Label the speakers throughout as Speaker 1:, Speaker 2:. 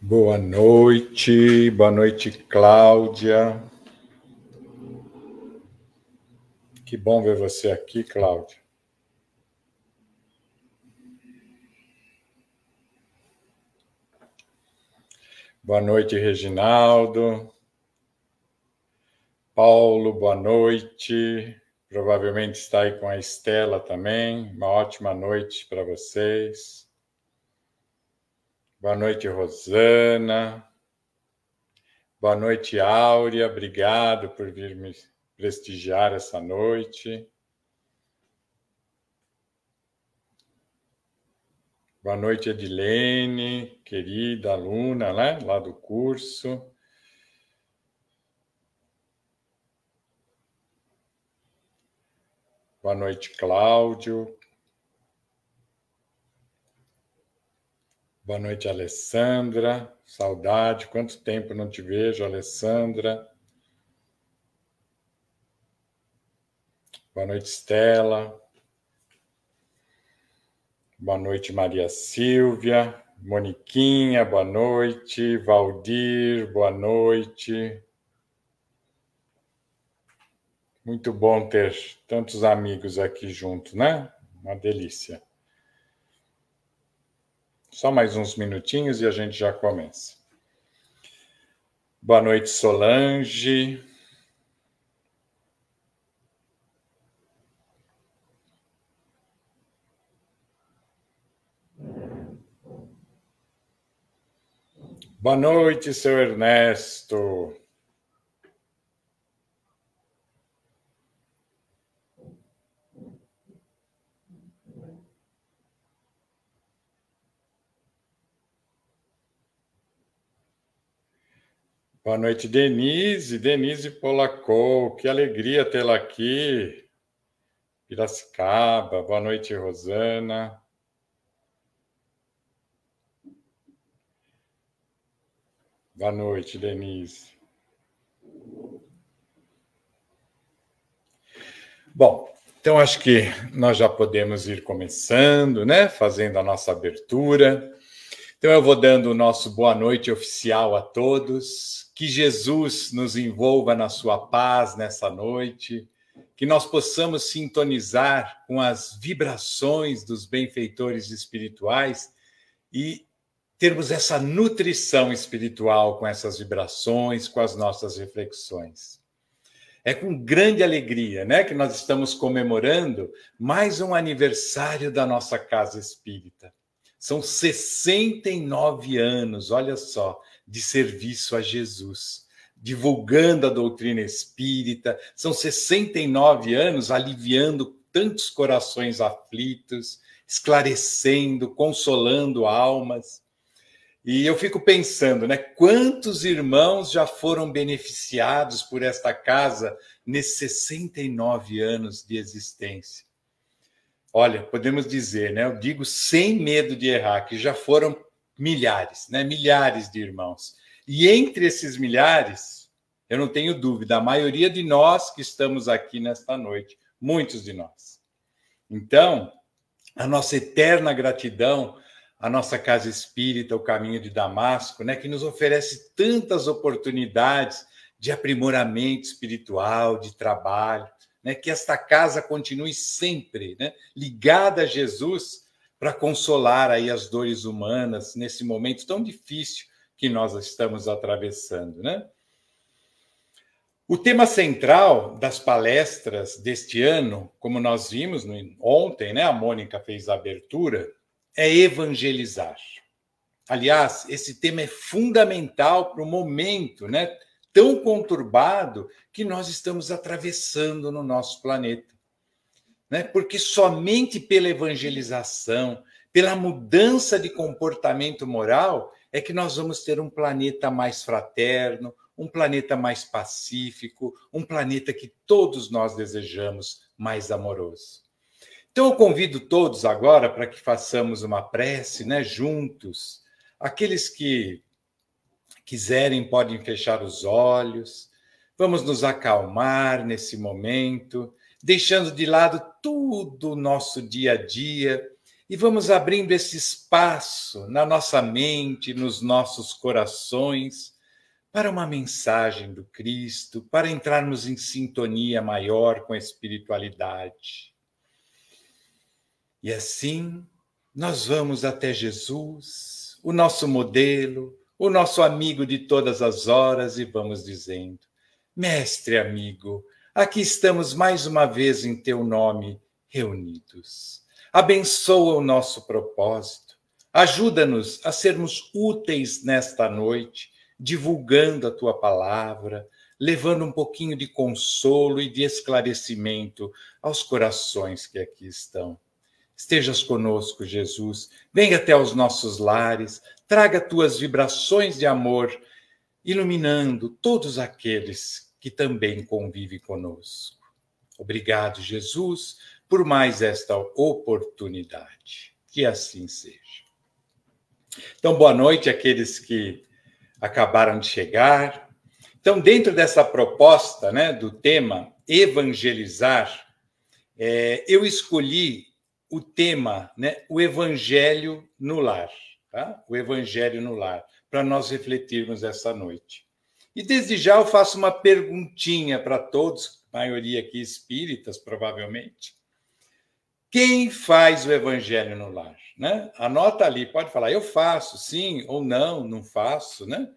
Speaker 1: Boa noite, Cláudia. Que bom ver você aqui, Cláudia. Boa noite, Reginaldo. Paulo, boa noite. Provavelmente está aí com a Estela também. Uma ótima noite para vocês. Boa noite, Rosana. Boa noite, Áurea. Obrigado por vir me prestigiar essa noite. Boa noite, Edilene, querida aluna, né, lá do curso. Boa noite, Cláudio. Boa noite, Alessandra. Saudade, quanto tempo não te vejo, Alessandra. Boa noite, Estela. Boa noite, Maria Silvia. Moniquinha, boa noite. Valdir, boa noite. Muito bom ter tantos amigos aqui junto, né? Uma delícia. Só mais uns minutinhos e a gente já começa. Boa noite, Solange. Boa noite, seu Ernesto. Boa noite, Denise. Denise Polacou. Que alegria tê-la aqui. Piracicaba. Boa noite, Rosana. Boa noite, Denise. Bom, então acho que nós já podemos ir começando, né? Fazendo a nossa abertura. Então eu vou dando o nosso boa noite oficial a todos. Que Jesus nos envolva na sua paz nessa noite. Que nós possamos sintonizar com as vibrações dos benfeitores espirituais e termos essa nutrição espiritual com essas vibrações, com as nossas reflexões. É com grande alegria, né, que nós estamos comemorando mais um aniversário da nossa Casa Espírita. São 69 anos, olha só, de serviço a Jesus, divulgando a doutrina espírita. São 69 anos aliviando tantos corações aflitos, esclarecendo, consolando almas. E eu fico pensando, né, quantos irmãos já foram beneficiados por esta casa nesses 69 anos de existência? Olha, podemos dizer, né, eu digo sem medo de errar, que já foram milhares, né, milhares de irmãos. E entre esses milhares, eu não tenho dúvida, a maioria de nós que estamos aqui nesta noite, muitos de nós. Então, a nossa eterna gratidão a nossa Casa Espírita, o Caminho de Damasco, né, que nos oferece tantas oportunidades de aprimoramento espiritual, de trabalho, né, que esta casa continue sempre, né, ligada a Jesus para consolar aí as dores humanas nesse momento tão difícil que nós estamos atravessando, né? O tema central das palestras deste ano, como nós vimos ontem, né, a Mônica fez a abertura, é evangelizar. Aliás, esse tema é fundamental para o momento, né, tão conturbado que nós estamos atravessando no nosso planeta. Né? Porque somente pela evangelização, pela mudança de comportamento moral, é que nós vamos ter um planeta mais fraterno, um planeta mais pacífico, um planeta que todos nós desejamos mais amoroso. Então, eu convido todos agora para que façamos uma prece, né, juntos. Aqueles que quiserem podem fechar os olhos. Vamos nos acalmar nesse momento, deixando de lado tudo o nosso dia a dia e vamos abrindo esse espaço na nossa mente, nos nossos corações, para uma mensagem do Cristo, para entrarmos em sintonia maior com a espiritualidade. E assim, nós vamos até Jesus, o nosso modelo, o nosso amigo de todas as horas, e vamos dizendo: Mestre amigo, aqui estamos mais uma vez em teu nome reunidos. Abençoa o nosso propósito, ajuda-nos a sermos úteis nesta noite, divulgando a tua palavra, levando um pouquinho de consolo e de esclarecimento aos corações que aqui estão. Estejas conosco, Jesus. Venha até os nossos lares, traga tuas vibrações de amor, iluminando todos aqueles que também convivem conosco. Obrigado, Jesus, por mais esta oportunidade. Que assim seja. Então, boa noite àqueles que acabaram de chegar. Então, dentro dessa proposta, né, do tema evangelizar, eu escolhi o tema, né, o Evangelho no lar, tá? O Evangelho no lar, para nós refletirmos essa noite. E desde já eu faço uma perguntinha para todos, maioria aqui espíritas, provavelmente. Quem faz o Evangelho no lar? Né? Anota ali, pode falar, eu faço, sim ou não, não faço, né?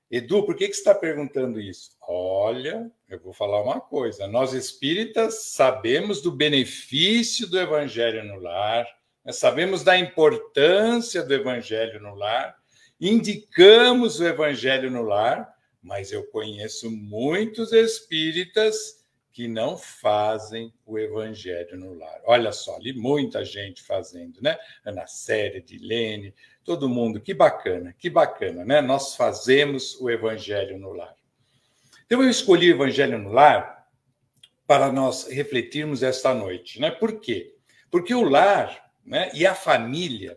Speaker 1: Edu, por que você está perguntando isso? Olha, eu vou falar uma coisa. Nós espíritas sabemos do benefício do Evangelho no lar, sabemos da importância do Evangelho no lar, indicamos o Evangelho no lar, mas eu conheço muitos espíritas que não fazem o Evangelho no lar. Olha só, ali muita gente fazendo, né? Ana Célia, Edilene, todo mundo, que bacana, né? Nós fazemos o Evangelho no lar. Então, eu escolhi o Evangelho no lar para nós refletirmos esta noite, né? Por quê? Porque o lar, né, e a família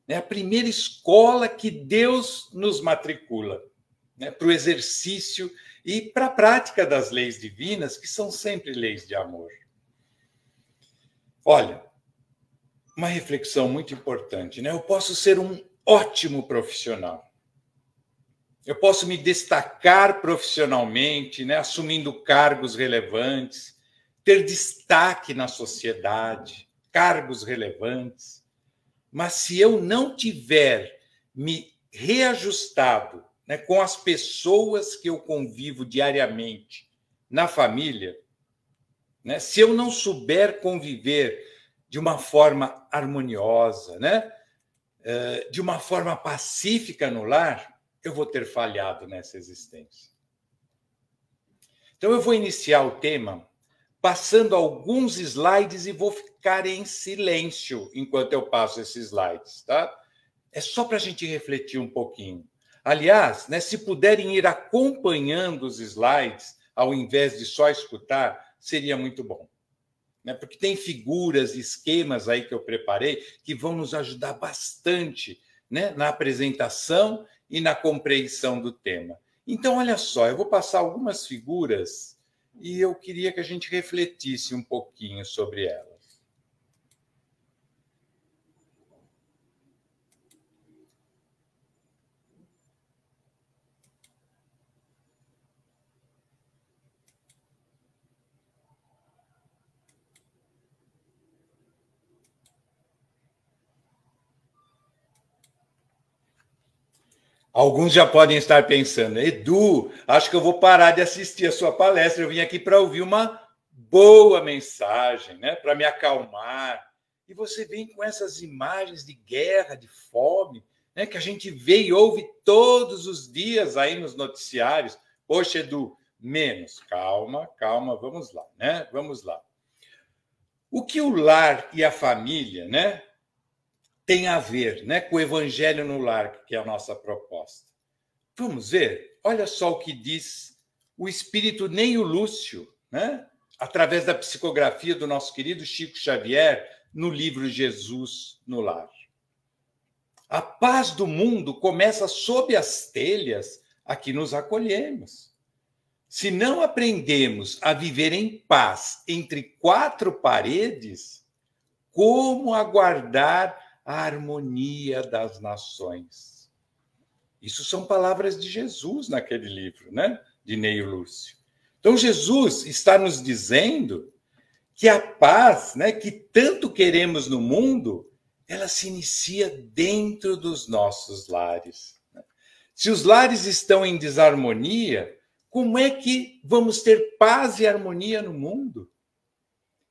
Speaker 1: é a primeira escola que Deus nos matricula, né, para o exercício e para a prática das leis divinas, que são sempre leis de amor. Olha, uma reflexão muito importante, né? Eu posso ser um ótimo profissional. Eu posso me destacar profissionalmente, né, assumindo cargos relevantes, ter destaque na sociedade, cargos relevantes. Mas se eu não tiver me reajustado, né, com as pessoas que eu convivo diariamente na família, né, se eu não souber conviver de uma forma harmoniosa, né, de uma forma pacífica no lar, eu vou ter falhado nessa existência. Então, eu vou iniciar o tema passando alguns slides e vou ficar em silêncio enquanto eu passo esses slides, tá? É só para a gente refletir um pouquinho. Aliás, né, se puderem ir acompanhando os slides, ao invés de só escutar, seria muito bom. Né? Porque tem figuras, esquemas aí que eu preparei que vão nos ajudar bastante, né, na apresentação e na compreensão do tema. Então, olha só, eu vou passar algumas figuras e eu queria que a gente refletisse um pouquinho sobre elas. Alguns já podem estar pensando, Edu, acho que eu vou parar de assistir a sua palestra, eu vim aqui para ouvir uma boa mensagem, né, para me acalmar. E você vem com essas imagens de guerra, de fome, né, que a gente vê e ouve todos os dias aí nos noticiários. Poxa, Edu, menos. Calma, vamos lá, né? Vamos lá. O que o lar e a família, né, tem a ver, né, com o Evangelho no Lar, que é a nossa proposta. Vamos ver? Olha só o que diz o espírito Neio Lúcio, né, através da psicografia do nosso querido Chico Xavier, no livro Jesus no Lar. A paz do mundo começa sob as telhas a que nos acolhemos. Se não aprendemos a viver em paz entre quatro paredes, como aguardar a harmonia das nações? Isso são palavras de Jesus naquele livro, né? De Neio Lúcio. Então, Jesus está nos dizendo que a paz, né, que tanto queremos no mundo, ela se inicia dentro dos nossos lares. Se os lares estão em desarmonia, como é que vamos ter paz e harmonia no mundo?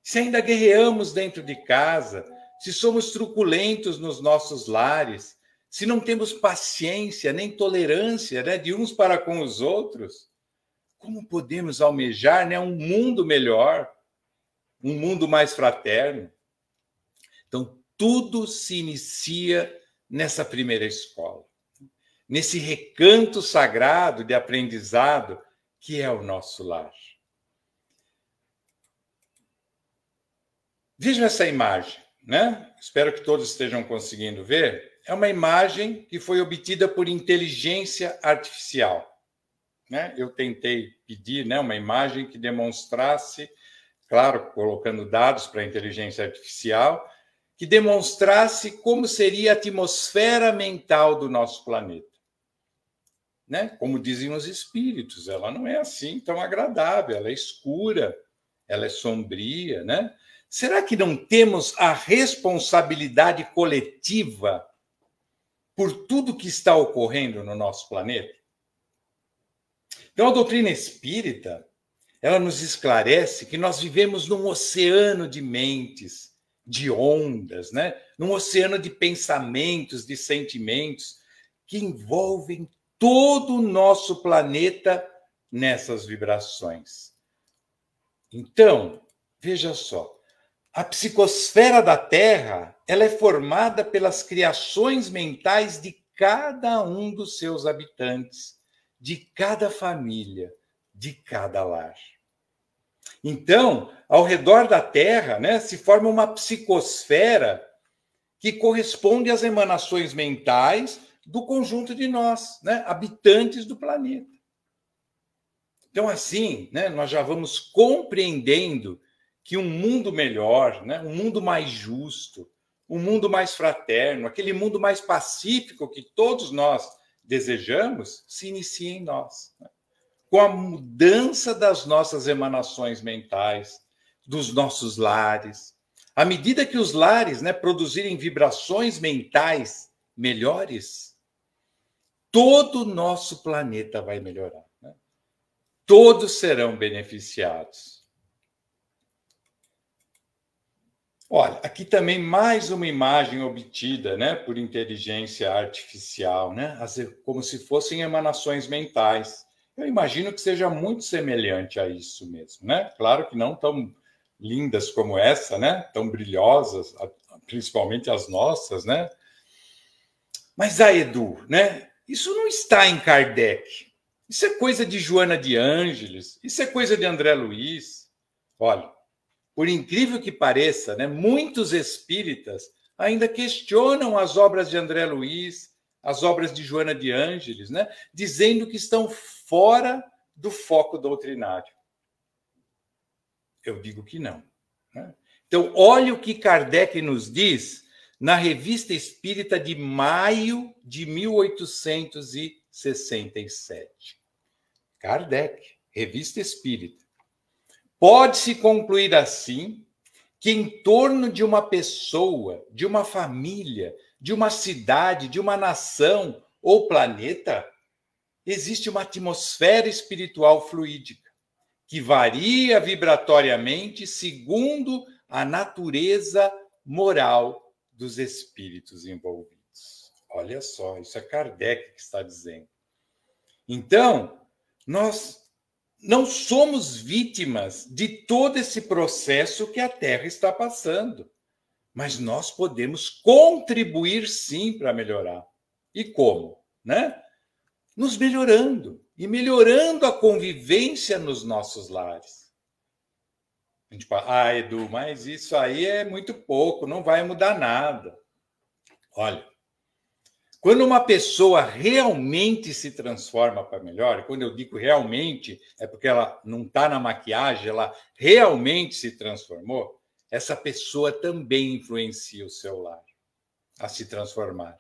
Speaker 1: Se ainda guerreamos dentro de casa, se somos truculentos nos nossos lares, se não temos paciência nem tolerância, né, de uns para com os outros, como podemos almejar, né, um mundo melhor, um mundo mais fraterno? Então, tudo se inicia nessa primeira escola, nesse recanto sagrado de aprendizado que é o nosso lar. Vejam essa imagem, né? Espero que todos estejam conseguindo ver. É uma imagem que foi obtida por inteligência artificial, né? Eu tentei pedir, né, uma imagem que demonstrasse, claro, colocando dados para a inteligência artificial, que demonstrasse como seria a atmosfera mental do nosso planeta. Né? Como dizem os espíritos, ela não é assim tão agradável, ela é escura, ela é sombria, né? Será que não temos a responsabilidade coletiva por tudo que está ocorrendo no nosso planeta? Então, a doutrina espírita, ela nos esclarece que nós vivemos num oceano de mentes, de ondas, né? Num oceano de pensamentos, de sentimentos que envolvem todo o nosso planeta nessas vibrações. Então, veja só, a psicosfera da Terra, ela é formada pelas criações mentais de cada um dos seus habitantes, de cada família, de cada lar. Então, ao redor da Terra, né, se forma uma psicosfera que corresponde às emanações mentais do conjunto de nós, né, habitantes do planeta. Então, assim, né, nós já vamos compreendendo que um mundo melhor, né, um mundo mais justo, um mundo mais fraterno, aquele mundo mais pacífico que todos nós desejamos, se inicia em nós, né, com a mudança das nossas emanações mentais, dos nossos lares. À medida que os lares, né, produzirem vibrações mentais melhores, todo o nosso planeta vai melhorar, né? Todos serão beneficiados. Olha, aqui também mais uma imagem obtida, né, por inteligência artificial, né, como se fossem emanações mentais. Eu imagino que seja muito semelhante a isso mesmo, né? Claro que não tão lindas como essa, né? Tão brilhosas, principalmente as nossas, né? Mas a Edu, né? Isso não está em Kardec. Isso é coisa de Joana de Ângeles, isso é coisa de André Luiz. Olha, por incrível que pareça, né, muitos espíritas ainda questionam as obras de André Luiz, as obras de Joana de Ângeles, né, dizendo que estão fora do foco doutrinário. Eu digo que não, né? Então, olha o que Kardec nos diz na Revista Espírita de maio de 1867. Kardec, Revista Espírita. Pode-se concluir assim que em torno de uma pessoa, de uma família, de uma cidade, de uma nação ou planeta, existe uma atmosfera espiritual fluídica, que varia vibratoriamente segundo a natureza moral dos espíritos envolvidos. Olha só, isso é Kardec que está dizendo. Então, nós não somos vítimas de todo esse processo que a Terra está passando. mas nós podemos contribuir sim para melhorar. E como? Né? Nos melhorando e melhorando a convivência nos nossos lares. A gente fala, Edu, mas isso aí é muito pouco, não vai mudar nada. Olha, quando uma pessoa realmente se transforma para melhor, e quando eu digo realmente, é porque ela não está na maquiagem, ela realmente se transformou, essa pessoa também influencia o seu lar a se transformar.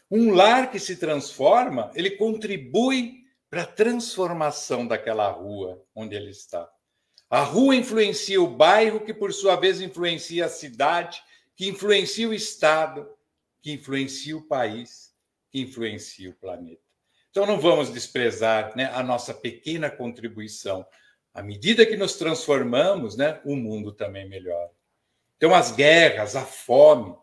Speaker 1: Um lar que se transforma, ele contribui para a transformação daquela rua onde ele está. A rua influencia o bairro, que por sua vez influencia a cidade, que influencia o estado, que influencia o país, que influencia o planeta. Então não vamos desprezar, né, a nossa pequena contribuição. À medida que nos transformamos, né, o mundo também melhora. Então as guerras, a fome,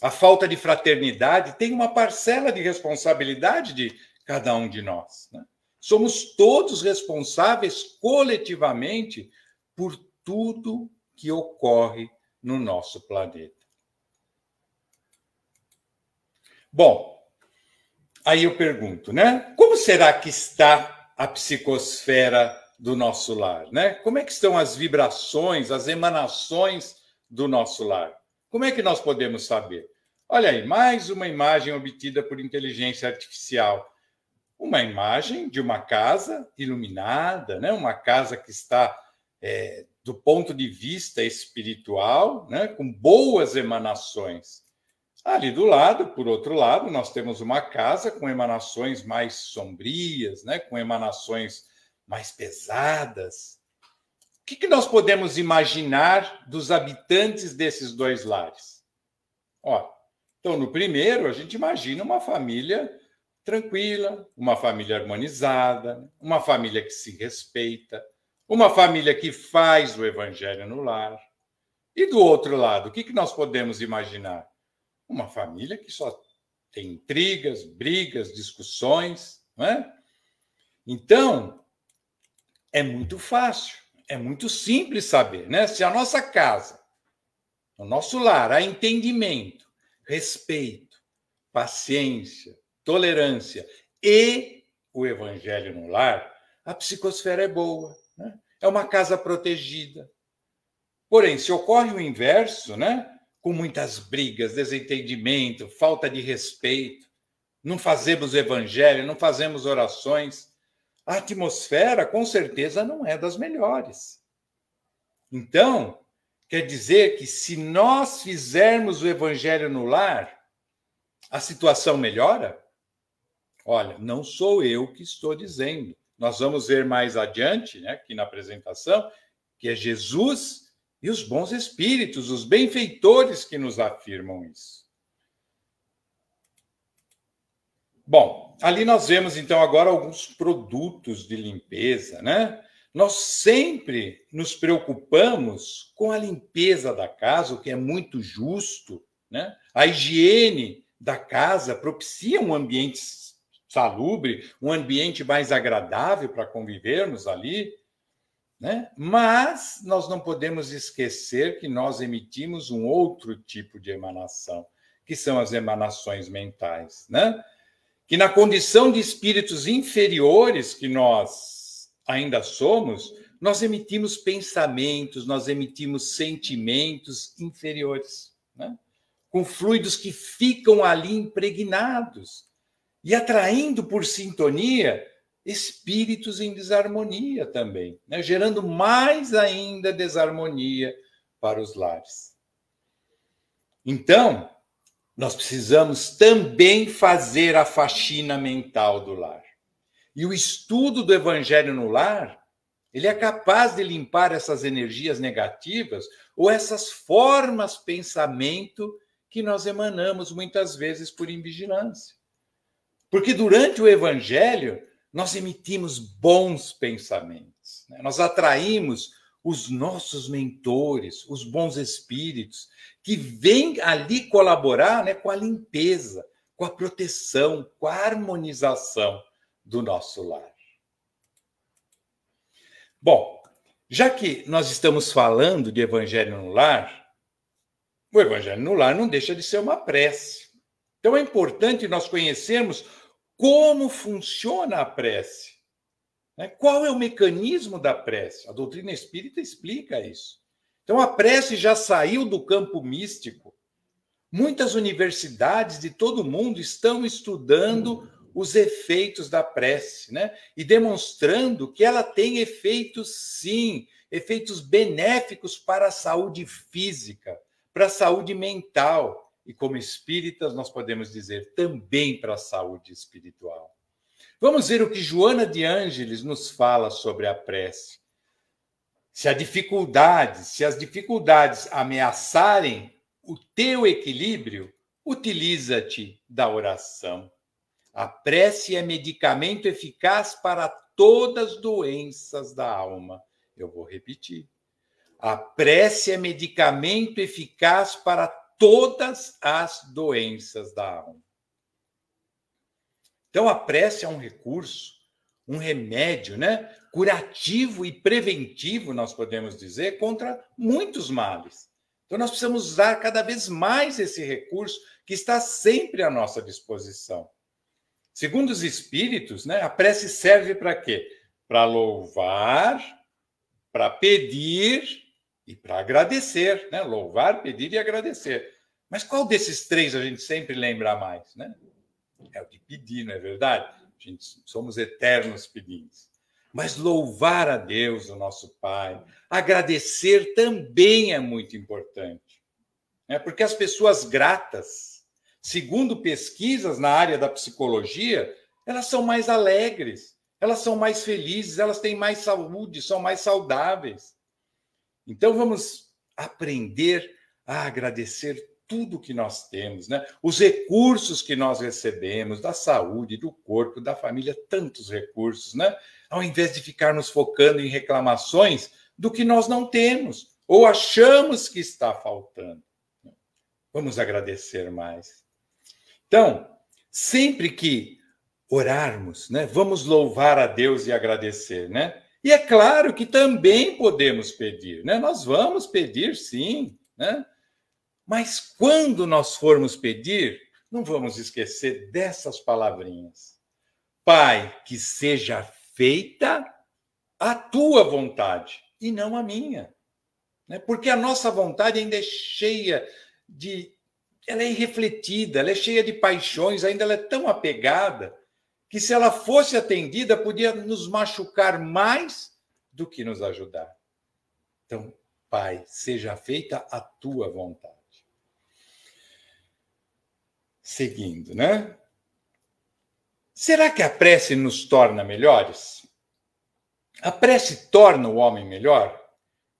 Speaker 1: a falta de fraternidade tem uma parcela de responsabilidade de cada um de nós, né? Somos todos responsáveis coletivamente por tudo que ocorre no nosso planeta. Bom, aí eu pergunto, né? Como será que está a psicosfera do nosso lar, né? Como é que estão as vibrações, as emanações do nosso lar? Como é que nós podemos saber? Olha aí, mais uma imagem obtida por inteligência artificial. Uma imagem de uma casa iluminada, né? Uma casa que está, do ponto de vista espiritual, né? Com boas emanações. Ali do lado, por outro lado, nós temos uma casa com emanações mais sombrias, né? Com emanações mais pesadas. O que nós podemos imaginar dos habitantes desses dois lares? Ó, então, no primeiro, a gente imagina uma família tranquila, uma família harmonizada, uma família que se respeita, uma família que faz o evangelho no lar. E do outro lado, o que nós podemos imaginar? Uma família que só tem intrigas, brigas, discussões, não é? Então, é muito fácil, é muito simples saber, né? Se a nossa casa, o nosso lar, há entendimento, respeito, paciência, tolerância e o evangelho no lar, a psicosfera é boa, né? É uma casa protegida. Porém, se ocorre o inverso, né? Com muitas brigas, desentendimento, falta de respeito, não fazemos evangelho, não fazemos orações, a atmosfera, com certeza, não é das melhores. Então, quer dizer que se nós fizermos o evangelho no lar, a situação melhora? Olha, não sou eu que estou dizendo. Nós vamos ver mais adiante, né, aqui na apresentação, que é Jesus e os bons espíritos, os benfeitores que nos afirmam isso. Bom, ali nós vemos então agora alguns produtos de limpeza, né? Nós sempre nos preocupamos com a limpeza da casa, o que é muito justo, né? A higiene da casa propicia um ambiente salubre, um ambiente mais agradável para convivermos ali, né? Mas nós não podemos esquecer que nós emitimos um outro tipo de emanação, que são as emanações mentais, né? Que na condição de espíritos inferiores que nós ainda somos, nós emitimos pensamentos, nós emitimos sentimentos inferiores, né? Com fluidos que ficam ali impregnados e atraindo por sintonia espíritos em desarmonia também, né? Gerando mais ainda desarmonia para os lares. Então, nós precisamos também fazer a faxina mental do lar. E o estudo do evangelho no lar, ele é capaz de limpar essas energias negativas ou essas formas de pensamento que nós emanamos muitas vezes por invigilância. Porque durante o evangelho, nós emitimos bons pensamentos, né? Nós atraímos os nossos mentores, os bons espíritos, que vêm ali colaborar, né, com a limpeza, com a proteção, com a harmonização do nosso lar. Bom, já que nós estamos falando de evangelho no lar, O Evangelho no Lar não deixa de ser uma prece. Então é importante nós conhecermos como funciona a prece. Qual é o mecanismo da prece? A doutrina espírita explica isso. Então a prece já saiu do campo místico. Muitas universidades de todo o mundo estão estudando os efeitos da prece, né? E demonstrando que ela tem efeitos, sim, efeitos benéficos para a saúde física, para a saúde mental. E como espíritas, nós podemos dizer também para a saúde espiritual. Vamos ver o que Joana de Ângeles nos fala sobre a prece. Se as dificuldades ameaçarem o teu equilíbrio, utiliza-te da oração. A prece é medicamento eficaz para todas as doenças da alma. Eu vou repetir. A prece é medicamento eficaz para todas as doenças da alma. Então, a prece é um recurso, um remédio, né? Curativo e preventivo, nós podemos dizer, contra muitos males. Então, nós precisamos usar cada vez mais esse recurso que está sempre à nossa disposição. Segundo os espíritos, né, a prece serve para quê? Para louvar, para pedir e para agradecer. Né? Louvar, pedir e agradecer. Mas qual desses três a gente sempre lembra mais? Né? É o de pedir, não é verdade? Somos eternos pedintes. Mas louvar a Deus, o nosso Pai, agradecer também é muito importante. Porque as pessoas gratas, segundo pesquisas na área da psicologia, elas são mais alegres, elas são mais felizes, elas têm mais saúde, são mais saudáveis. Então vamos aprender a agradecer tudo que nós temos, né? Os recursos que nós recebemos, da saúde, do corpo, da família, tantos recursos, né? Ao invés de ficarmos focando em reclamações do que nós não temos, ou achamos que está faltando. Vamos agradecer mais. Então, sempre que orarmos, né? Vamos louvar a Deus e agradecer, né? E é claro que também podemos pedir, né? Nós vamos pedir, sim, né? Mas quando nós formos pedir, não vamos esquecer dessas palavrinhas. Pai, que seja feita a tua vontade e não a minha. Porque a nossa vontade ainda é cheia de... Ela é irrefletida, ela é cheia de paixões, ainda ela é tão apegada que se ela fosse atendida, podia nos machucar mais do que nos ajudar. Então, Pai, seja feita a tua vontade. Seguindo, né? Será que a prece nos torna melhores? A prece torna o homem melhor?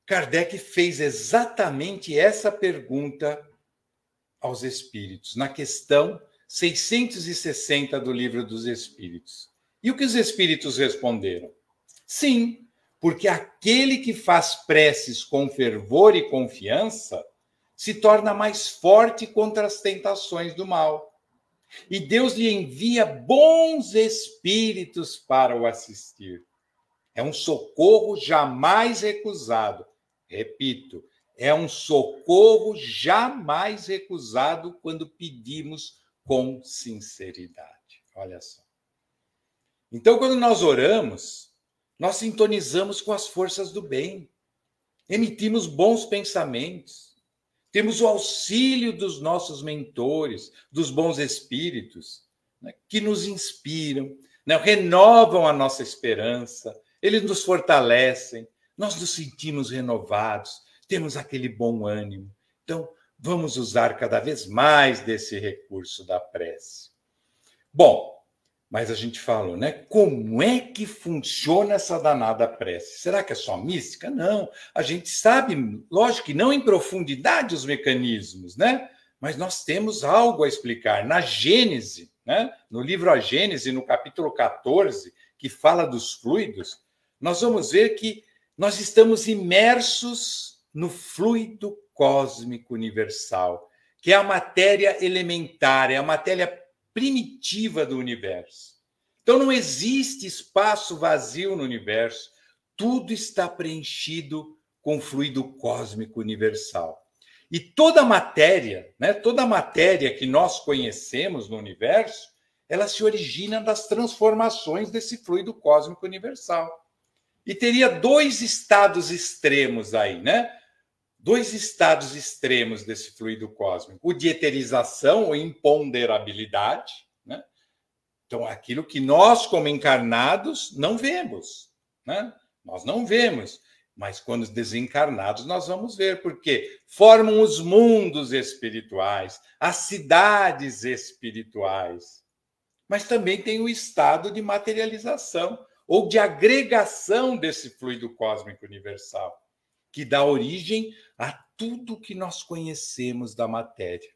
Speaker 1: Kardec fez exatamente essa pergunta aos espíritos, na questão 660 do Livro dos Espíritos. E o que os espíritos responderam? Sim, porque aquele que faz preces com fervor e confiança se torna mais forte contra as tentações do mal. E Deus lhe envia bons espíritos para o assistir. É um socorro jamais recusado. Repito, é um socorro jamais recusado quando pedimos com sinceridade. Olha só. Então, quando nós oramos, nós sintonizamos com as forças do bem, emitimos bons pensamentos, temos o auxílio dos nossos mentores, dos bons espíritos, né, que nos inspiram, né, renovam a nossa esperança, eles nos fortalecem, nós nos sentimos renovados, temos aquele bom ânimo. Então, vamos usar cada vez mais desse recurso da prece. Bom, mas a gente falou, né? Como é que funciona essa danada prece? Será que é só mística? Não. A gente sabe, lógico que não em profundidade os mecanismos, né? Mas nós temos algo a explicar. Na Gênese, né? No livro A Gênese, no capítulo 14, que fala dos fluidos, nós vamos ver que nós estamos imersos no fluido cósmico universal, que é a matéria elementar, é a matéria primitiva do universo. Então não existe espaço vazio no universo, tudo está preenchido com fluido cósmico universal. E toda matéria, né, toda matéria que nós conhecemos no universo, ela se origina das transformações desse fluido cósmico universal. E teria dois estados extremos aí, né? Dois estados extremos desse fluido cósmico: o de eterização ou imponderabilidade, né? Então, aquilo que nós, como encarnados, não vemos, né? Nós não vemos, mas quando desencarnados nós vamos ver, porque formam os mundos espirituais, as cidades espirituais. Mas também tem o estado de materialização ou de agregação desse fluido cósmico universal, que dá origem a tudo que nós conhecemos da matéria.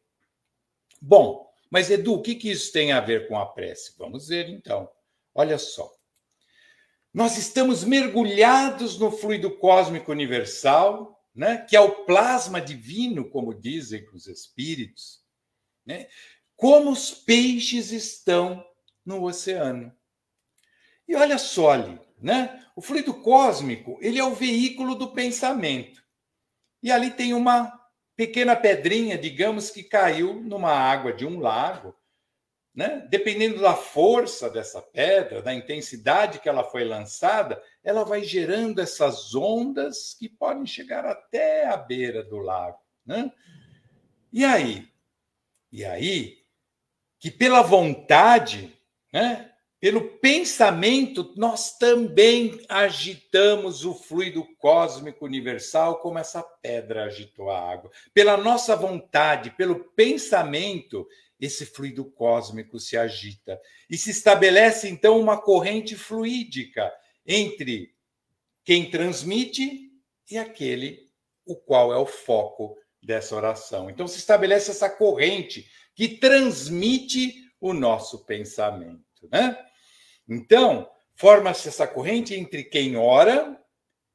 Speaker 1: Bom, mas Edu, o que isso tem a ver com a prece? Vamos ver então. Olha só. Nós estamos mergulhados no fluido cósmico universal, né, que é o plasma divino, como dizem os espíritos, né, como os peixes estão no oceano. E olha só ali, né? O fluido cósmico, ele é o veículo do pensamento. E ali tem uma pequena pedrinha, digamos, que caiu numa água de um lago, né? Dependendo da força dessa pedra, da intensidade que ela foi lançada, ela vai gerando essas ondas que podem chegar até a beira do lago, né? E aí? Que pela vontade, né? Pelo pensamento, nós também agitamos o fluido cósmico universal como essa pedra agitou a água. Pela nossa vontade, pelo pensamento, esse fluido cósmico se agita. E se estabelece, então, uma corrente fluídica entre quem transmite e aquele o qual é o foco dessa oração. Então, se estabelece essa corrente que transmite o nosso pensamento, né? Então, forma-se essa corrente entre quem ora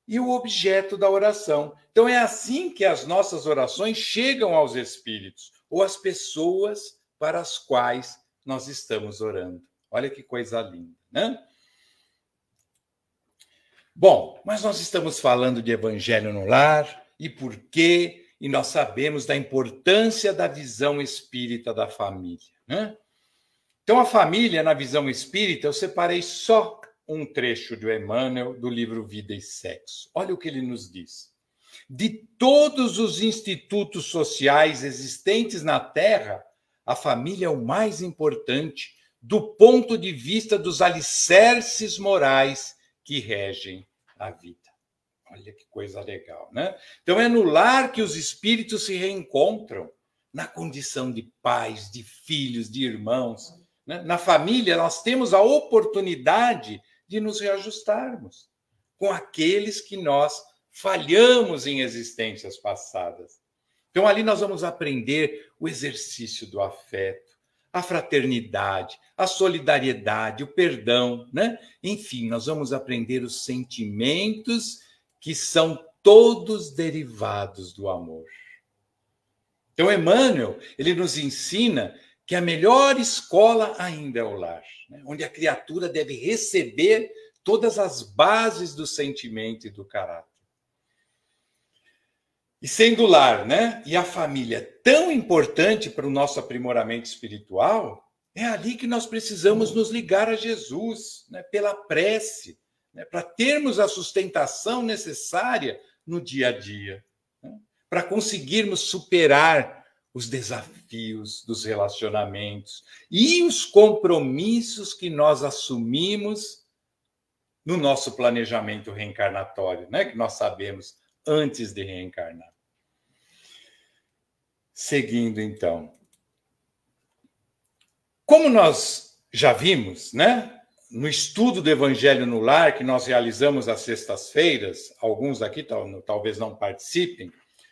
Speaker 1: e o objeto da oração. Então, é assim que as nossas orações chegam aos espíritos ou às pessoas para as quais nós estamos orando. Olha que coisa linda, né? Bom, mas nós estamos falando de Evangelho no Lar e por quê? E nós sabemos da importância da visão espírita da família, né? Então, a família, na visão espírita, eu separei só um trecho de Emmanuel, do livro Vida e Sexo. Olha o que ele nos diz. De todos os institutos sociais existentes na Terra, a família é o mais importante do ponto de vista dos alicerces morais que regem a vida. Olha que coisa legal, né? Então, é no lar que os espíritos se reencontram, na condição de pais, de filhos, de irmãos. Na família, nós temos a oportunidade de nos reajustarmos com aqueles que nós falhamos em existências passadas. Então, ali nós vamos aprender o exercício do afeto, a fraternidade, a solidariedade, o perdão, né? Enfim, nós vamos aprender os sentimentos que são todos derivados do amor. Então, Emmanuel, ele nos ensina que a melhor escola ainda é o lar, né? Onde a criatura deve receber todas as bases do sentimento e do caráter. E sendo o lar, né, e a família tão importante para o nosso aprimoramento espiritual, é ali que nós precisamos nos ligar a Jesus, né, pela prece, né, para termos a sustentação necessária no dia a dia, né, para conseguirmos superar os desafios dos relacionamentos e os compromissos que nós assumimos no nosso planejamento reencarnatório, né? Que nós sabemos antes de reencarnar. Seguindo, então. Como nós já vimos, né? No estudo do Evangelho no Lar, que nós realizamos às sextas-feiras, alguns aqui talvez não participem,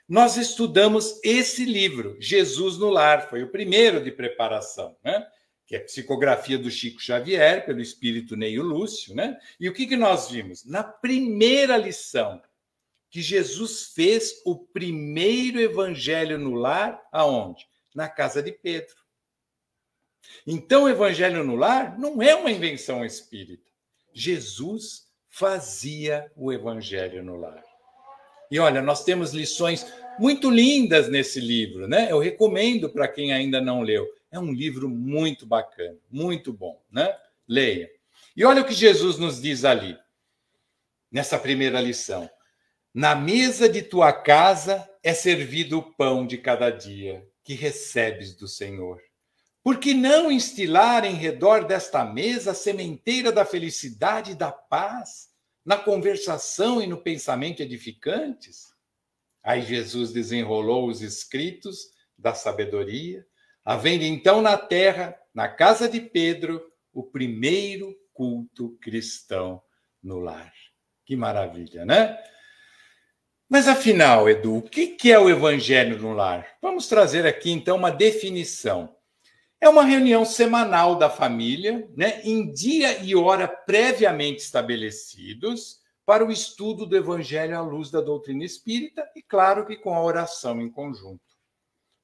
Speaker 1: nós estudamos esse livro, Jesus no Lar, foi o primeiro de preparação, né? Que é a psicografia do Chico Xavier, pelo espírito Neio Lúcio, né? E o que nós vimos? Na primeira lição, que Jesus fez o primeiro evangelho no lar, aonde? Na casa de Pedro. Então, o evangelho no lar não é uma invenção espírita. Jesus fazia o evangelho no lar. E olha, nós temos lições muito lindas nesse livro, né? Eu recomendo para quem ainda não leu. É um livro muito bacana, muito bom, né? Leia. E olha o que Jesus nos diz ali, nessa primeira lição. Na mesa de tua casa é servido o pão de cada dia que recebes do Senhor. Por que não instilar em redor desta mesa a sementeira da felicidade e da paz, na conversação e no pensamento edificantes? Aí Jesus desenrolou os escritos da sabedoria, havendo então na terra, na casa de Pedro, o primeiro culto cristão no lar. Que maravilha, né? Mas afinal, Edu, o que é o Evangelho no lar? Vamos trazer aqui então uma definição. É uma reunião semanal da família, né, em dia e hora previamente estabelecidos, para o estudo do Evangelho à luz da doutrina espírita e, claro, que com a oração em conjunto.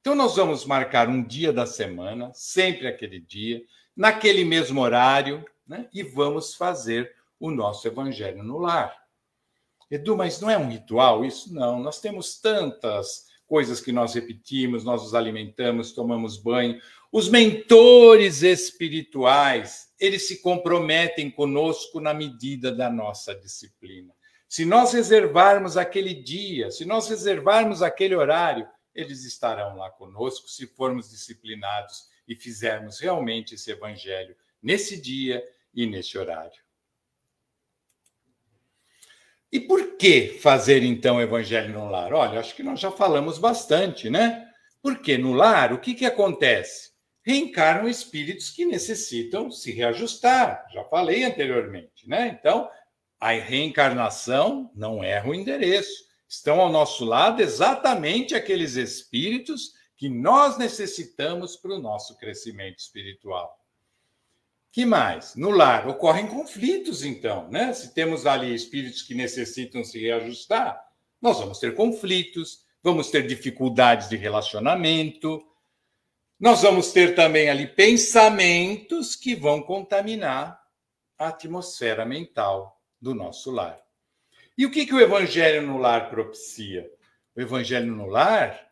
Speaker 1: Então, nós vamos marcar um dia da semana, sempre aquele dia, naquele mesmo horário, né, e vamos fazer o nosso Evangelho no lar. Edu, mas não é um ritual isso? Não, nós temos tantas coisas que nós repetimos, nós nos alimentamos, tomamos banho. Os mentores espirituais, eles se comprometem conosco na medida da nossa disciplina. Se nós reservarmos aquele dia, se nós reservarmos aquele horário, eles estarão lá conosco se formos disciplinados e fizermos realmente esse evangelho nesse dia e nesse horário. E por que fazer, então, o evangelho no lar? Olha, acho que nós já falamos bastante, né? Porque no lar, o que acontece? Reencarnam espíritos que necessitam se reajustar. Já falei anteriormente, né? Então, a reencarnação não erra o endereço. Estão ao nosso lado exatamente aqueles espíritos que nós necessitamos para o nosso crescimento espiritual. Que mais? No lar ocorrem conflitos, então, né? Se temos ali espíritos que necessitam se reajustar, nós vamos ter conflitos, vamos ter dificuldades de relacionamento, nós vamos ter também ali pensamentos que vão contaminar a atmosfera mental do nosso lar. E o que o Evangelho no lar propicia? O Evangelho no lar,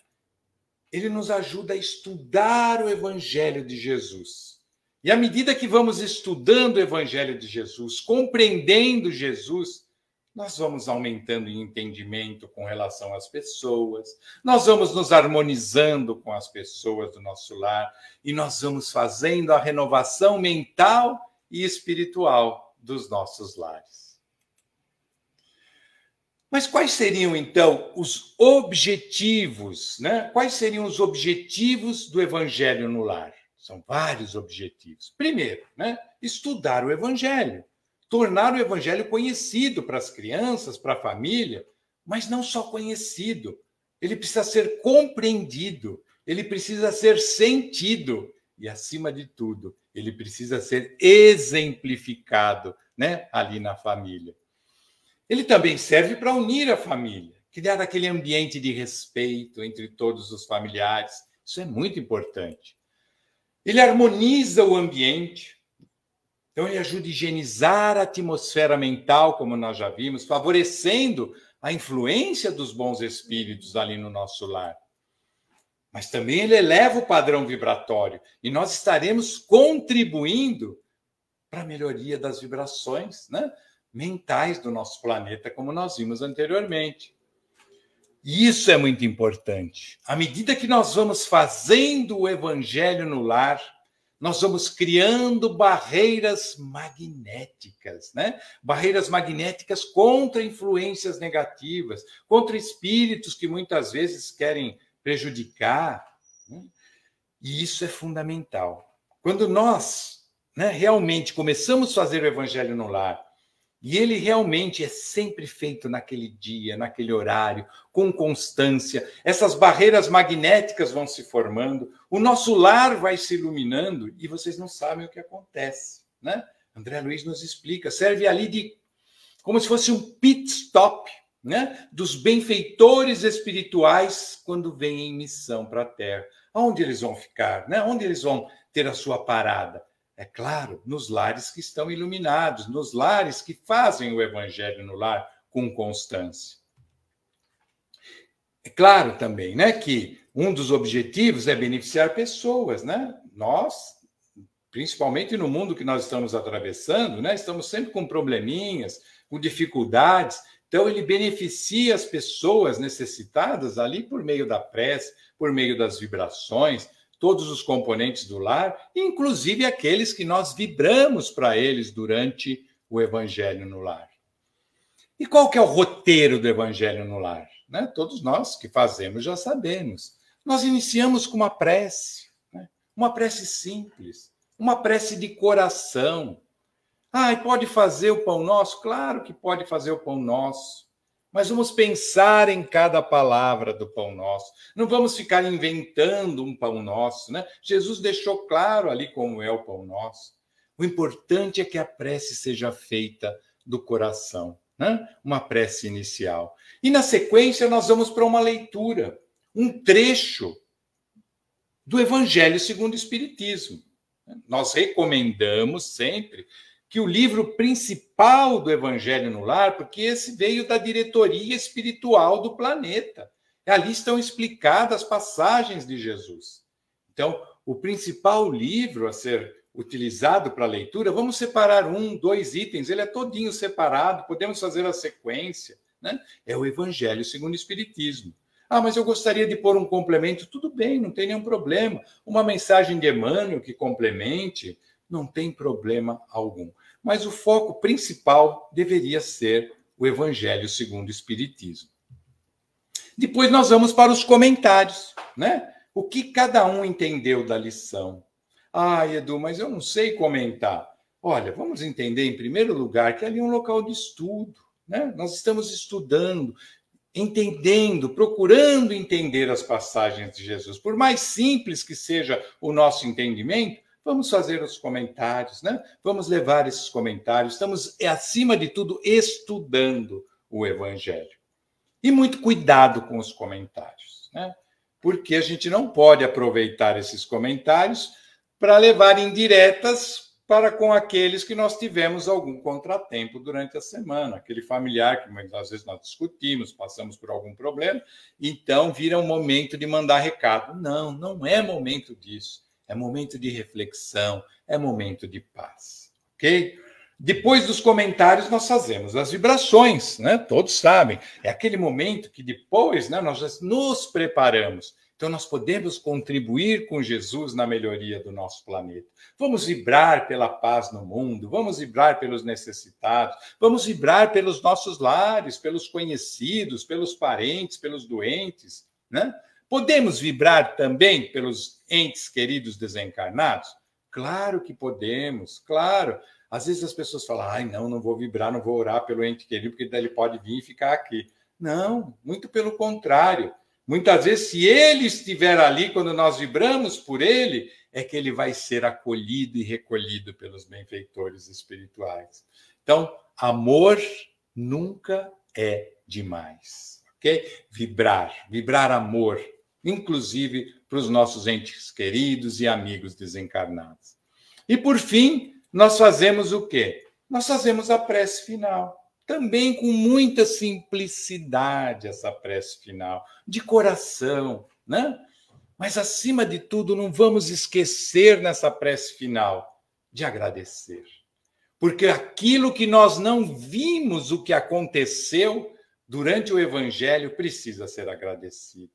Speaker 1: ele nos ajuda a estudar o Evangelho de Jesus. E à medida que vamos estudando o Evangelho de Jesus, compreendendo Jesus, nós vamos aumentando em entendimento com relação às pessoas, nós vamos nos harmonizando com as pessoas do nosso lar e nós vamos fazendo a renovação mental e espiritual dos nossos lares. Mas quais seriam, então, os objetivos, né? Quais seriam os objetivos do Evangelho no lar? São vários objetivos. Primeiro, né, estudar o Evangelho, tornar o Evangelho conhecido para as crianças, para a família, mas não só conhecido, ele precisa ser compreendido, ele precisa ser sentido e, acima de tudo, ele precisa ser exemplificado, né, ali na família. Ele também serve para unir a família, criar aquele ambiente de respeito entre todos os familiares. Isso é muito importante. Ele harmoniza o ambiente, então ele ajuda a higienizar a atmosfera mental, como nós já vimos, favorecendo a influência dos bons espíritos ali no nosso lar. Mas também ele eleva o padrão vibratório e nós estaremos contribuindo para a melhoria das vibrações, né, mentais do nosso planeta, como nós vimos anteriormente. E isso é muito importante. À medida que nós vamos fazendo o evangelho no lar, nós vamos criando barreiras magnéticas, né? Barreiras magnéticas contra influências negativas, contra espíritos que muitas vezes querem prejudicar, né? E isso é fundamental. Quando nós, né, realmente começamos a fazer o evangelho no lar, e ele realmente é sempre feito naquele dia, naquele horário, com constância. Essas barreiras magnéticas vão se formando, o nosso lar vai se iluminando e vocês não sabem o que acontece, né? André Luiz nos explica, serve ali de como se fosse um pit stop, né, dos benfeitores espirituais quando vêm em missão para a Terra. Onde eles vão ficar, né? Onde eles vão ter a sua parada? É claro, nos lares que estão iluminados, nos lares que fazem o evangelho no lar com constância. É claro também, né, que um dos objetivos é beneficiar pessoas, né? Nós, principalmente no mundo que nós estamos atravessando, né, estamos sempre com probleminhas, com dificuldades. Então, ele beneficia as pessoas necessitadas ali por meio da prece, por meio das vibrações, todos os componentes do lar, inclusive aqueles que nós vibramos para eles durante o Evangelho no lar. E qual que é o roteiro do Evangelho no lar? Né? Todos nós que fazemos já sabemos. Nós iniciamos com uma prece, né? Uma prece simples, uma prece de coração. Ah, e pode fazer o pão nosso? Claro que pode fazer o pão nosso. Mas vamos pensar em cada palavra do pão nosso. Não vamos ficar inventando um pão nosso, né? Jesus deixou claro ali como é o pão nosso. O importante é que a prece seja feita do coração, né? Uma prece inicial. E na sequência nós vamos para uma leitura, um trecho do Evangelho segundo o Espiritismo. Nós recomendamos sempre que o livro principal do Evangelho no Lar, porque esse veio da diretoria espiritual do planeta. Ali estão explicadas as passagens de Jesus. Então, o principal livro a ser utilizado para a leitura, vamos separar 1, 2 itens, ele é todinho separado, podemos fazer a sequência, né? É o Evangelho segundo o Espiritismo. Ah, mas eu gostaria de pôr um complemento. Tudo bem, não tem nenhum problema. Uma mensagem de Emmanuel que complemente, não tem problema algum. Mas o foco principal deveria ser o Evangelho segundo o Espiritismo. Depois nós vamos para os comentários, né? O que cada um entendeu da lição. Ah, Edu, mas eu não sei comentar. Olha, vamos entender em primeiro lugar que ali é um local de estudo, né? Nós estamos estudando, entendendo, procurando entender as passagens de Jesus. Por mais simples que seja o nosso entendimento, vamos fazer os comentários, né? Vamos levar esses comentários. Estamos, acima de tudo, estudando o Evangelho. E muito cuidado com os comentários, né? Porque a gente não pode aproveitar esses comentários para levar indiretas para com aqueles que nós tivemos algum contratempo durante a semana, aquele familiar que muitas vezes nós discutimos, passamos por algum problema, então vira um momento de mandar recado. Não, não é momento disso. É momento de reflexão, é momento de paz, ok? Depois dos comentários, nós fazemos as vibrações, né? Todos sabem. É aquele momento que depois, né, nós já nos preparamos. Então, nós podemos contribuir com Jesus na melhoria do nosso planeta. Vamos vibrar pela paz no mundo, vamos vibrar pelos necessitados, vamos vibrar pelos nossos lares, pelos conhecidos, pelos parentes, pelos doentes, né? Podemos vibrar também pelos entes queridos desencarnados? Claro que podemos, claro. Às vezes as pessoas falam, ai, não vou vibrar, não vou orar pelo ente querido, porque daí ele pode vir e ficar aqui. Não, muito pelo contrário. Muitas vezes, se ele estiver ali, quando nós vibramos por ele, é que ele vai ser acolhido e recolhido pelos benfeitores espirituais. Então, amor nunca é demais, ok? Vibrar amor, inclusive para os nossos entes queridos e amigos desencarnados. E, por fim, nós fazemos o quê? Nós fazemos a prece final. Também com muita simplicidade, essa prece final, de coração, né? Mas, acima de tudo, não vamos esquecer nessa prece final de agradecer. Porque aquilo que nós não vimos, o que aconteceu durante o Evangelho, precisa ser agradecido.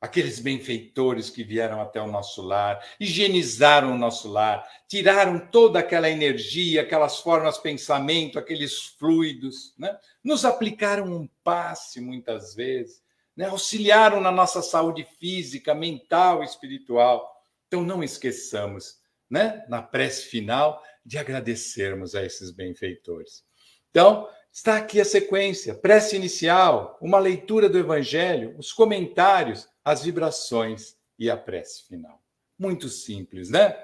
Speaker 1: Aqueles benfeitores que vieram até o nosso lar, higienizaram o nosso lar, tiraram toda aquela energia, aquelas formas de pensamento, aqueles fluidos, né? Nos aplicaram um passe muitas vezes, né? Auxiliaram na nossa saúde física, mental e espiritual. Então não esqueçamos, né? Na prece final, de agradecermos a esses benfeitores. Então, está aqui a sequência, prece inicial, uma leitura do Evangelho, os comentários, as vibrações e a prece final. Muito simples, né?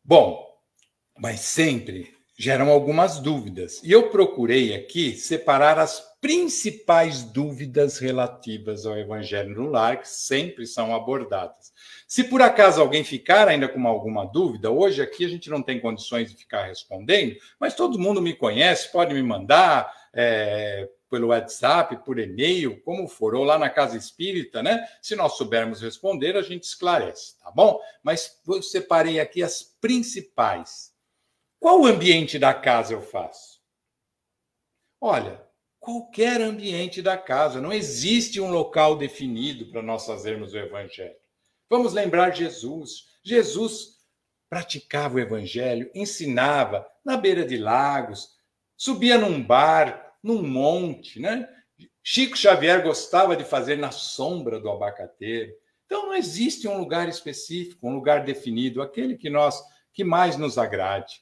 Speaker 1: Bom, mas sempre geram algumas dúvidas. E eu procurei aqui separar as principais dúvidas relativas ao Evangelho no Lar, que sempre são abordadas. Se por acaso alguém ficar ainda com alguma dúvida, hoje aqui a gente não tem condições de ficar respondendo, mas todo mundo me conhece, pode me mandar pelo WhatsApp, por e-mail, como for, ou lá na Casa Espírita, né? Se nós soubermos responder, a gente esclarece, tá bom? Mas eu separei aqui as principais. Qual ambiente da casa eu faço? Olha, qualquer ambiente da casa, não existe um local definido para nós fazermos o evangelho. Vamos lembrar Jesus. Jesus praticava o evangelho, ensinava na beira de lagos, subia num barco, num monte, né? Chico Xavier gostava de fazer na sombra do abacateiro. Então não existe um lugar específico, um lugar definido, aquele que mais nos agrade.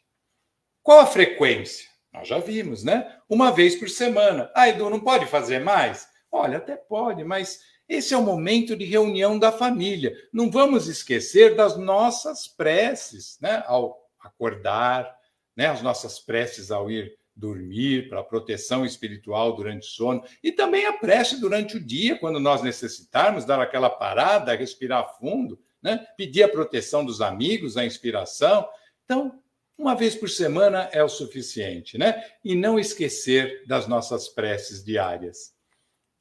Speaker 1: Qual a frequência? Nós já vimos, né? Uma vez por semana. Ah, Edu, não pode fazer mais? Olha, até pode, mas esse é o momento de reunião da família. Não vamos esquecer das nossas preces, né? Ao acordar, né? As nossas preces ao ir dormir, para a proteção espiritual durante o sono, e também a prece durante o dia, quando nós necessitarmos dar aquela parada, respirar fundo, né? Pedir a proteção dos amigos, a inspiração. Então, uma vez por semana é o suficiente, né? E não esquecer das nossas preces diárias.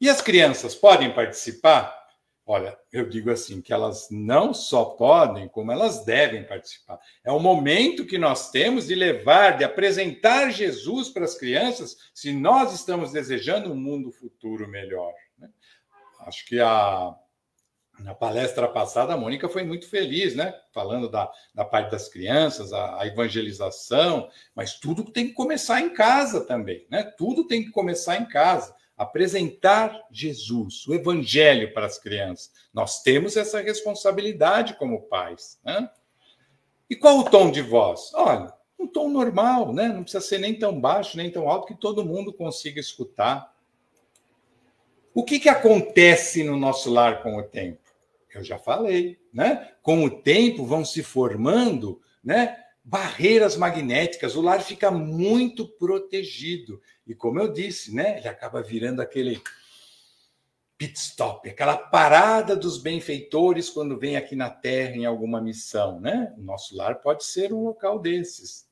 Speaker 1: E as crianças podem participar? Olha, eu digo assim, que elas não só podem, como elas devem participar. É o momento que nós temos de levar, de apresentar Jesus para as crianças, se nós estamos desejando um mundo futuro melhor, né? Acho que na palestra passada, a Mônica foi muito feliz, né? Falando da parte das crianças, a evangelização, mas tudo tem que começar em casa também, né? Tudo tem que começar em casa. Apresentar Jesus, o evangelho para as crianças. Nós temos essa responsabilidade como pais, né? E qual o tom de voz? Olha, um tom normal, né? Não precisa ser nem tão baixo, nem tão alto, que todo mundo consiga escutar. O que acontece no nosso lar com o tempo? Eu já falei, né? Com o tempo vão se formando, né, barreiras magnéticas, o lar fica muito protegido. E como eu disse, né, ele acaba virando aquele pit stop, aquela parada dos benfeitores quando vem aqui na Terra em alguma missão, né? O nosso lar pode ser um local desses.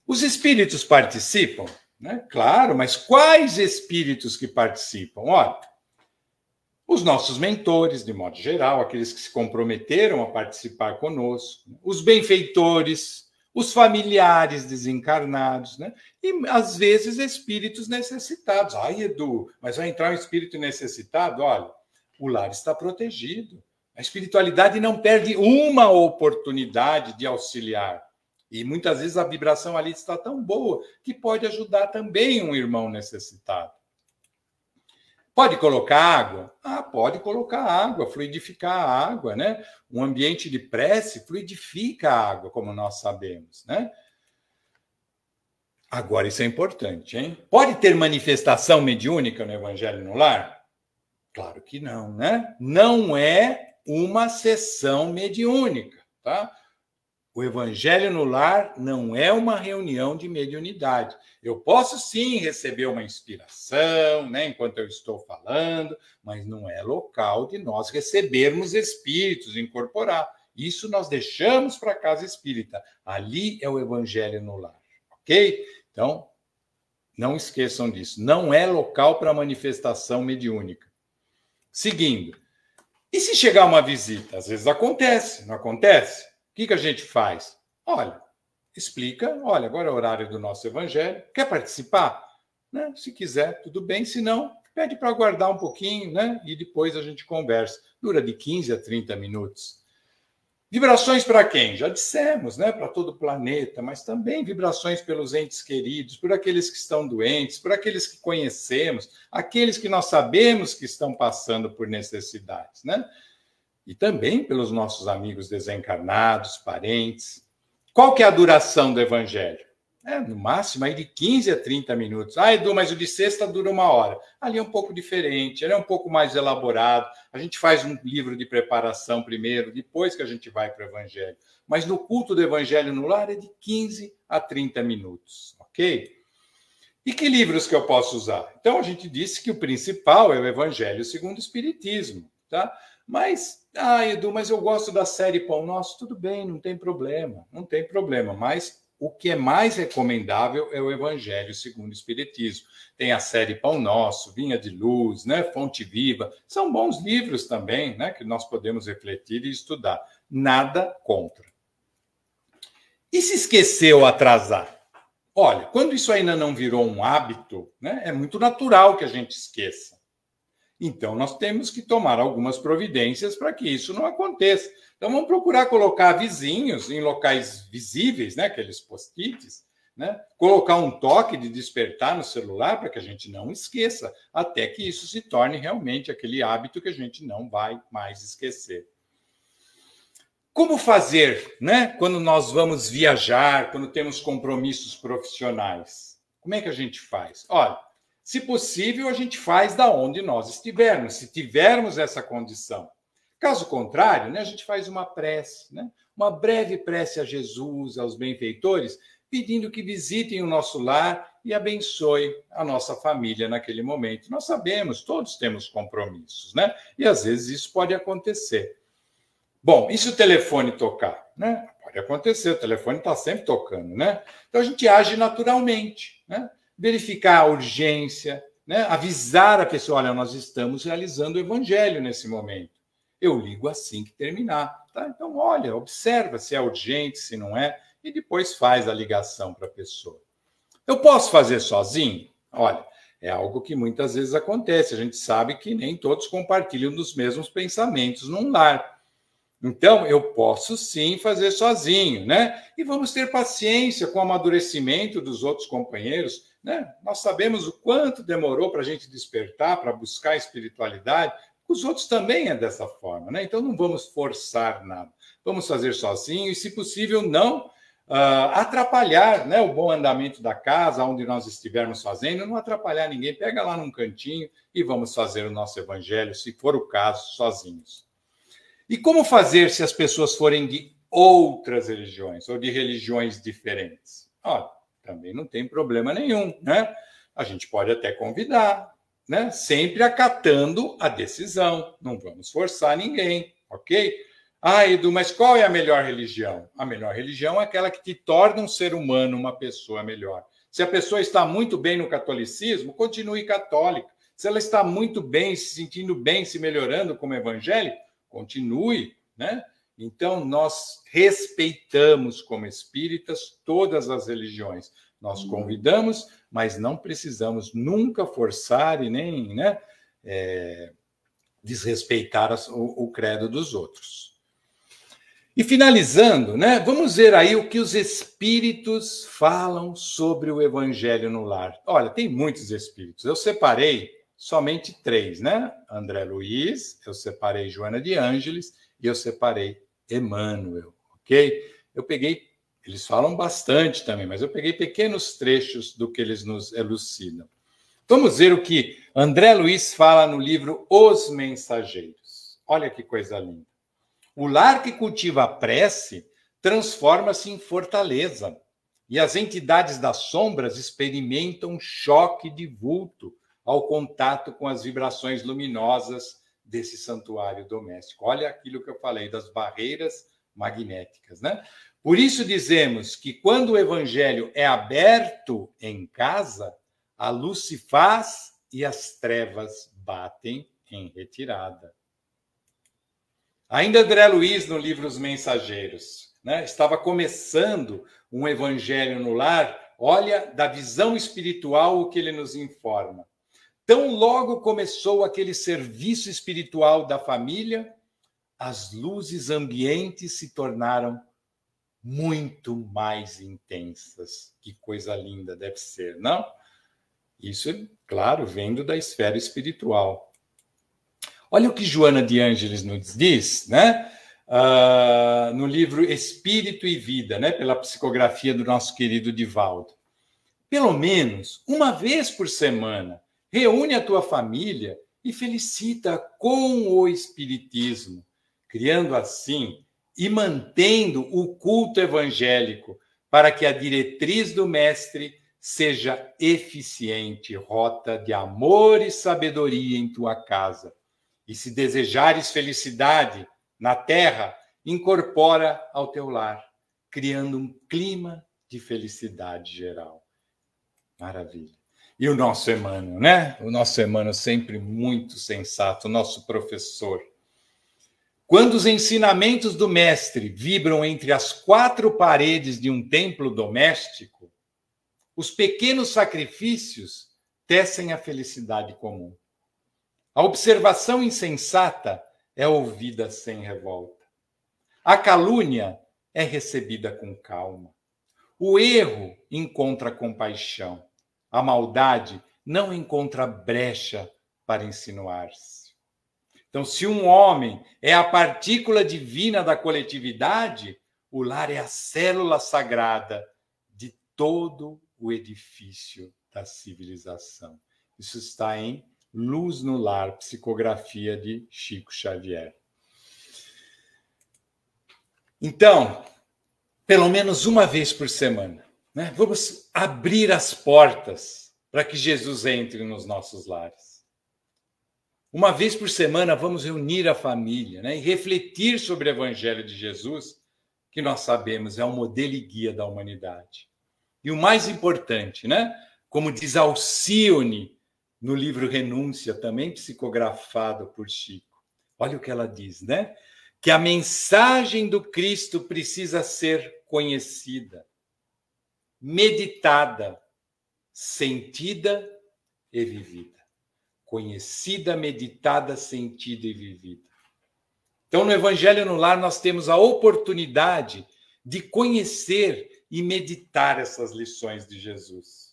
Speaker 1: Os espíritos participam, né? Claro, mas quais espíritos que participam? Olha, os nossos mentores, de modo geral, aqueles que se comprometeram a participar conosco, os benfeitores, os familiares desencarnados, né? E, às vezes, espíritos necessitados. Ai, Edu, mas vai entrar um espírito necessitado? Olha, o lar está protegido. A espiritualidade não perde uma oportunidade de auxiliar. E, muitas vezes, a vibração ali está tão boa que pode ajudar também um irmão necessitado. Pode colocar água? Ah, pode colocar água, fluidificar a água, né? Um ambiente de prece fluidifica a água, como nós sabemos, né? Agora, isso é importante, hein? Pode ter manifestação mediúnica no Evangelho no Lar? Claro que não, né? Não é uma sessão mediúnica, tá? O Evangelho no Lar não é uma reunião de mediunidade. Eu posso, sim, receber uma inspiração, né, enquanto eu estou falando, mas não é local de nós recebermos espíritos, incorporar. Isso nós deixamos para a Casa Espírita. Ali é o Evangelho no Lar, ok? Então, não esqueçam disso. Não é local para manifestação mediúnica. Seguindo. E se chegar uma visita? Às vezes acontece, não acontece? O que a gente faz? Olha, explica, olha, agora é o horário do nosso evangelho, quer participar? Né? Se quiser, tudo bem, se não, pede para aguardar um pouquinho, né? E depois a gente conversa. Dura de 15 a 30 minutos. Vibrações para quem? Já dissemos, né? Para todo o planeta, mas também vibrações pelos entes queridos, por aqueles que estão doentes, por aqueles que conhecemos, aqueles que nós sabemos que estão passando por necessidades, né? E também pelos nossos amigos desencarnados, parentes. Qual que é a duração do evangelho? No máximo aí de 15 a 30 minutos. Ah, Edu, mas o de sexta dura 1 hora. Ali é um pouco diferente, ele é um pouco mais elaborado. A gente faz um livro de preparação primeiro, depois que a gente vai para o evangelho. Mas no culto do evangelho no lar é de 15 a 30 minutos, ok? E que livros que eu posso usar? Então, a gente disse que o principal é o Evangelho segundo o Espiritismo, tá? Mas, Edu, mas eu gosto da série Pão Nosso. Tudo bem, não tem problema, mas o que é mais recomendável é o Evangelho segundo o Espiritismo. Tem a série Pão Nosso, Vinha de Luz, né? Fonte Viva. São bons livros também, né? Que nós podemos refletir e estudar. Nada contra. E se esquecer ou atrasar? Olha, quando isso ainda não virou um hábito, né? É muito natural que a gente esqueça. Então, nós temos que tomar algumas providências para que isso não aconteça. Então, vamos procurar colocar vizinhos em locais visíveis, né, aqueles post-its, né, colocar um toque de despertar no celular para que a gente não esqueça, até que isso se torne realmente aquele hábito que a gente não vai mais esquecer. Como fazer, né, quando nós vamos viajar, quando temos compromissos profissionais? Como é que a gente faz? Olha, se possível, a gente faz da onde nós estivermos, se tivermos essa condição. Caso contrário, né, a gente faz uma prece, né, uma breve prece a Jesus, aos benfeitores, pedindo que visitem o nosso lar e abençoe a nossa família naquele momento. Nós sabemos, todos temos compromissos, né? E às vezes isso pode acontecer. Bom, e se o telefone tocar? Né? Pode acontecer, o telefone está sempre tocando, né? Então a gente age naturalmente, né? Verificar a urgência, né? Avisar a pessoa, olha, nós estamos realizando o evangelho nesse momento. Eu ligo assim que terminar. Tá? Então, olha, observa se é urgente, se não é, e depois faz a ligação para a pessoa. Eu posso fazer sozinho? Olha, é algo que muitas vezes acontece. A gente sabe que nem todos compartilham dos mesmos pensamentos num lar. Então, eu posso sim fazer sozinho, né? E vamos ter paciência com o amadurecimento dos outros companheiros, né? Nós sabemos o quanto demorou para a gente despertar, para buscar a espiritualidade. Os outros também é dessa forma, né? Então, não vamos forçar nada. Vamos fazer sozinho e, se possível, não atrapalhar, né, o bom andamento da casa, onde nós estivermos fazendo, não atrapalhar ninguém. Pega lá num cantinho e vamos fazer o nosso evangelho, se for o caso, sozinhos. E como fazer se as pessoas forem de outras religiões ou de religiões diferentes? Olha, também não tem problema nenhum, né? A gente pode até convidar, né? Sempre acatando a decisão. Não vamos forçar ninguém, ok? Ah, Edu, mas qual é a melhor religião? A melhor religião é aquela que te torna um ser humano, uma pessoa melhor. Se a pessoa está muito bem no catolicismo, continue católica. Se ela está muito bem, se sentindo bem, se melhorando como evangélico, continue, né? Então, nós respeitamos como espíritas todas as religiões. Nós convidamos, mas não precisamos nunca forçar e nem, né, desrespeitar o credo dos outros. E finalizando, né, vamos ver aí o que os espíritos falam sobre o evangelho no lar. Olha, tem muitos espíritos. Eu separei somente 3, né? André Luiz, eu separei Joana de Ângeles e eu separei Emmanuel, ok? Eu peguei, eles falam bastante também, mas eu peguei pequenos trechos do que eles nos elucidam. Vamos ver o que André Luiz fala no livro Os Mensageiros. Olha que coisa linda. O lar que cultiva a prece transforma-se em fortaleza, e as entidades das sombras experimentam um choque de vulto ao contato com as vibrações luminosas desse santuário doméstico. Olha aquilo que eu falei das barreiras magnéticas, né? Por isso dizemos que quando o evangelho é aberto em casa, a luz se faz e as trevas batem em retirada. Ainda André Luiz, no livro Os Mensageiros, né, estava começando um evangelho no lar. Olha, da visão espiritual, o que ele nos informa. Tão logo começou aquele serviço espiritual da família, as luzes ambientes se tornaram muito mais intensas. Que coisa linda deve ser, não? Isso, claro, vendo da esfera espiritual. Olha o que Joana de Ângeles nos diz, né? No livro Espírito e Vida, né? Pela psicografia do nosso querido Divaldo. Pelo menos uma vez por semana, reúne a tua família e felicita com o Espiritismo, criando assim e mantendo o culto evangélico para que a diretriz do Mestre seja eficiente, rota de amor e sabedoria em tua casa. E se desejares felicidade na terra, incorpora ao teu lar, criando um clima de felicidade geral. Maravilha. E o nosso Emmanuel, né? O nosso Emmanuel sempre muito sensato, o nosso professor. Quando os ensinamentos do mestre vibram entre as quatro paredes de um templo doméstico, os pequenos sacrifícios tecem a felicidade comum. A observação insensata é ouvida sem revolta. A calúnia é recebida com calma. O erro encontra compaixão. A maldade não encontra brecha para insinuar-se. Então, se um homem é a partícula divina da coletividade, o lar é a célula sagrada de todo o edifício da civilização. Isso está em Luz no Lar, psicografia de Chico Xavier. Então, pelo menos uma vez por semana, né, vamos abrir as portas para que Jesus entre nos nossos lares. Uma vez por semana, vamos reunir a família, né, e refletir sobre o Evangelho de Jesus, que nós sabemos é o modelo e guia da humanidade. E o mais importante, né, como diz Alcione no livro Renúncia, também psicografado por Chico, olha o que ela diz, né? Que a mensagem do Cristo precisa ser conhecida, meditada, sentida e vivida. Conhecida, meditada, sentida e vivida. Então, no Evangelho no Lar, nós temos a oportunidade de conhecer e meditar essas lições de Jesus.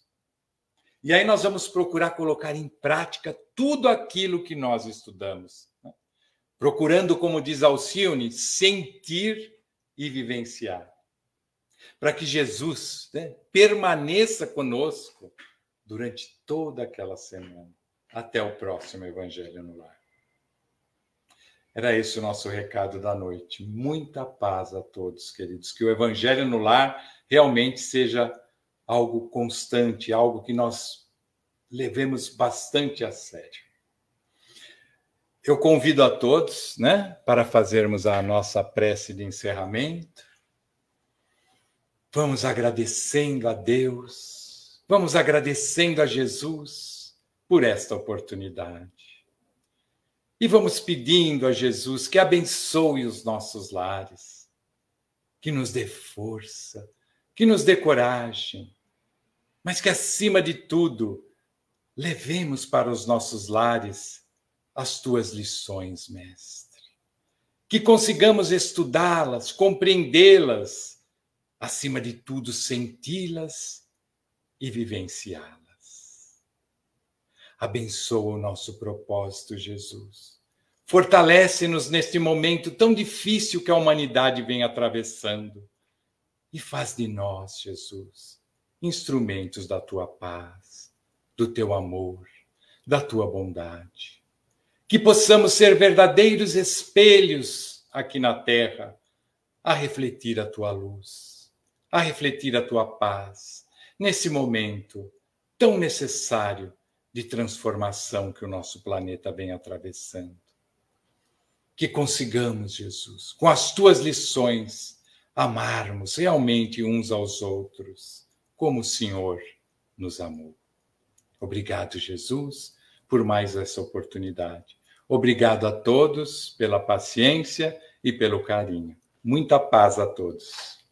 Speaker 1: E aí nós vamos procurar colocar em prática tudo aquilo que nós estudamos, né? Procurando, como diz Alcione, sentir e vivenciar. Para que Jesus, né, permaneça conosco durante toda aquela semana. Até o próximo Evangelho no Lar. Era esse o nosso recado da noite. Muita paz a todos, queridos. Que o Evangelho no Lar realmente seja algo constante, algo que nós levemos bastante a sério. Eu convido a todos, né, para fazermos a nossa prece de encerramento. Vamos agradecendo a Deus, vamos agradecendo a Jesus por esta oportunidade. E vamos pedindo a Jesus que abençoe os nossos lares, que nos dê força, que nos dê coragem, mas que, acima de tudo, levemos para os nossos lares as tuas lições, Mestre. Que consigamos estudá-las, compreendê-las, acima de tudo, senti-las e vivenciá-las. Abençoa o nosso propósito, Jesus. Fortalece-nos neste momento tão difícil que a humanidade vem atravessando. E faz de nós, Jesus, instrumentos da tua paz, do teu amor, da tua bondade. Que possamos ser verdadeiros espelhos aqui na terra, a refletir a tua luz, a refletir a tua paz, nesse momento tão necessário de transformação que o nosso planeta vem atravessando. Que consigamos, Jesus, com as tuas lições, amarmos realmente uns aos outros, como o Senhor nos amou. Obrigado, Jesus, por mais essa oportunidade. Obrigado a todos pela paciência e pelo carinho. Muita paz a todos.